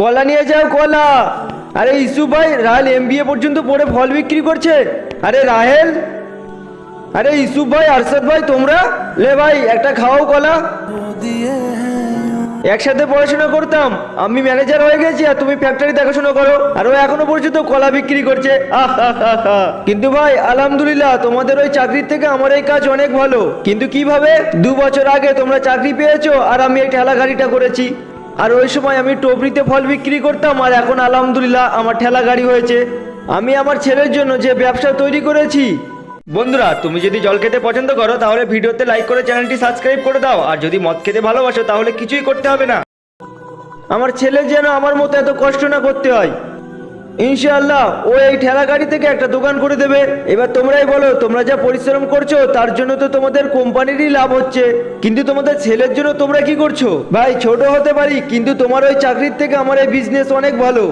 কলা নিয়ে যাও কলা। আরে ইসু ভাই, রাহেল এমবিএ পর্যন্ত পড়ে ফল বিক্রি করছে। আরে রাহেল, আরে ইসুফ ভাই, আরশাদ ভাই, তোমরা লে ভাই একটা খাও কলা। একসাথে পড়াশোনা করতাম, আমি ম্যানেজার হয়ে গেছি আর তুমি ফ্যাক্টরি দেখাশোনা করো, আর ও এখনো পর্যন্ত কলা বিক্রি করছে। কিন্তু ভাই আলহামদুলিল্লাহ, তোমাদের ওই চাকরির থেকে আমার এই কাজ অনেক ভালো। কিন্তু কিভাবে? 2 বছর আগে তোমরা চাকরি পেয়েছো আর আমি এই ঠেলা গাড়িটা করেছি। আর ওই সময় আমি টপরিতে ফল বিক্রি করতাম, আর এখন আলহামদুলিল্লাহ আমার ঠেলা গাড়ি হয়েছে। আমি আমার ছেলের জন্য যে ব্যবসা তৈরি করেছি। বন্ধুরা, তুমি যদি জল খেতে পছন্দ করো তাহলে ভিডিওতে লাইক করে চ্যানেলটি সাবস্ক্রাইব করে দাও, আর যদি মদ খেতে ভালোবাসো তাহলে কিছুই করতে হবে না। আমার ছেলে যেন আমার মতো এত কষ্ট না করতে হয়। ইনশাআল্লাহ ও এই ঠেলা গাড়ি থেকে একটা দোকান করে দেবে। এবার তোমরাই বলো, তোমরা যা পরিশ্রম করছো তার জন্য তো তোমাদের কোম্পানিরই লাভ হচ্ছে, কিন্তু তোমাদের ছেলের জন্য তোমরা কি করছো? ভাই ছোট হতে পারি, কিন্তু তোমার ওই চাকরির থেকে আমার এই বিজনেস অনেক ভালো।